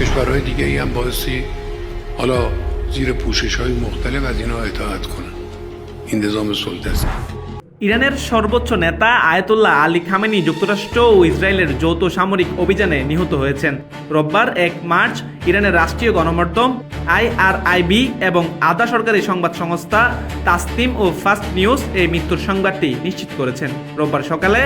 کشورهای دیگه ای هم بایستی حالا زیر پوشش‌های مختلف از اینا اطاعت کنن. این نظام سلطه است. ইরানের সর্বোচ্চ নেতা আয়াতুল্লাহ আলী খামেনি যুক্তরাষ্ট্র ও ইসরায়েলের যৌথ সামরিক অভিযানে নিহত হয়েছেন। রোববার 1 মার্চ ইরানের রাষ্ট্রীয় গণমাধ্যম IRIB এবং আধা সরকারি সংবাদ সংস্থা তাসনিম ও ফাস্ট নিউজ এই মৃত্যুর সংবাদটি নিশ্চিত করেছেন। রোববার সকালে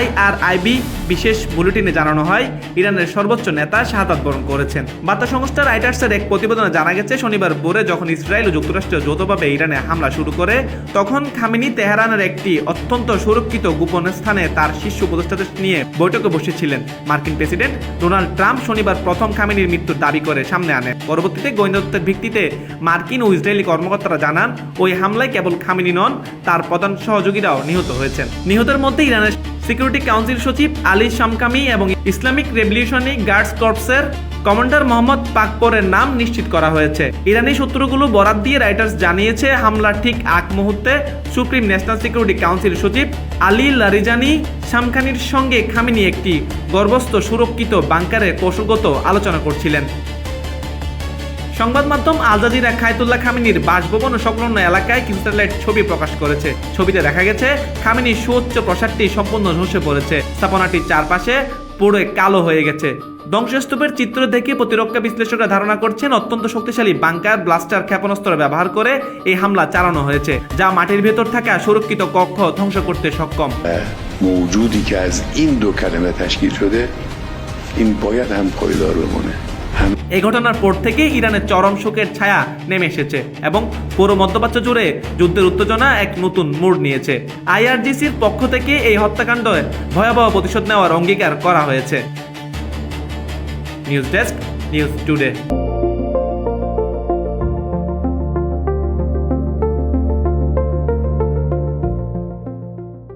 IRIB বিশেষ বুলেটিনে জানানো হয় ইরানের সর্বোচ্চ নেতা শাহাদাত বরণ করেছেন। বার্তা সংস্থা রাইটার্সের এক প্রতিবেদনে জানা গেছে শনিবার ভোরে যখন ইসরায়েল ও যুক্তরাষ্ট্র যৌথভাবে ইরানে হামলা শুরু করে তখন খামেনি তেহরানের একটি অত্যন্ত সুরক্ষিত গোপন স্থানে তার শীর্ষ উপদেষ্টাদের নিয়ে বৈঠকে বসেছিলেন। মার্কিন প্রেসিডেন্ট ডোনাল্ড ট্রাম্প শনিবার প্রথম খামেনির মৃত্যুর দাবি করে সামনে আনে। পরবর্তীতে গোয়েন্দা তথ্যের ভিত্তিতে মার্কিন ও ইসরায়েলি কর্মকর্তারা জানান ওই হামলায় কেবল খামেনি নন, তার প্রধান সহযোগীরাও নিহত হয়েছেন। নিহতের মধ্যে ইরানের সিকিউরিটি কাউন্সিল সচিব আলী শামকামি এবং ইসলামিক রেভলিউশনারি গার্ডস কর্পসের কমান্ডার মোহাম্মদ পাকপরের নাম নিশ্চিত করা হয়েছে। ইরানি সূত্রগুলো বরাত দিয়ে রাইটার্স জানিয়েছে হামলার ঠিক আগ মুহূর্তে সুপ্রিম ন্যাশনাল সিকিউরিটি কাউন্সিল সচিব আলী লারিজানি শামখানির সঙ্গে খামেনি একটি গর্ভস্থ সুরক্ষিত বাংকারে কৌশলগত আলোচনা করছিলেন। সংবাদ মাধ্যম আল জাজিরা খায়তুল্লাহ খামেনির বাসভবন ও সংলগ্ন এলাকায় কিছু স্যাটেলাইট ছবি প্রকাশ করেছে। ছবিতে দেখা গেছে খামেনির সুউচ্চ প্রাসাদটি সম্পূর্ণ ধসে পড়েছে, স্থাপনাটির চারপাশে পুরো কালো হয়ে গেছে। ধ্বংসস্তূপের চিত্র দেখে প্রতিরক্ষা বিশ্লেষকরা ধারণা করছেন অত্যন্ত শক্তিশালী বাংকার ব্লাস্টার ক্ষেপণাস্ত্র ব্যবহার করে এই হামলা চালানো হয়েছে, যা মাটির ভেতর থাকা সুরক্ষিত কক্ষ ধ্বংস করতে সক্ষম। موجودی که از این دو کلمه تشکیل شده این باید هم پایدار بمونه. এই ঘটনার পর থেকে ইরানের চরম শোকের ছায়া নেমে এসেছে এবং পুরো মধ্যপ্রাচ্য জুড়ে যুদ্ধের উত্তেজনা এক নতুন মোড় নিয়েছে। IRGCর পক্ষ থেকে এই হত্যাকাণ্ডে ভয়াবহ প্রতিশোধ নেওয়ার অঙ্গীকার করা হয়েছে। News desk, news today.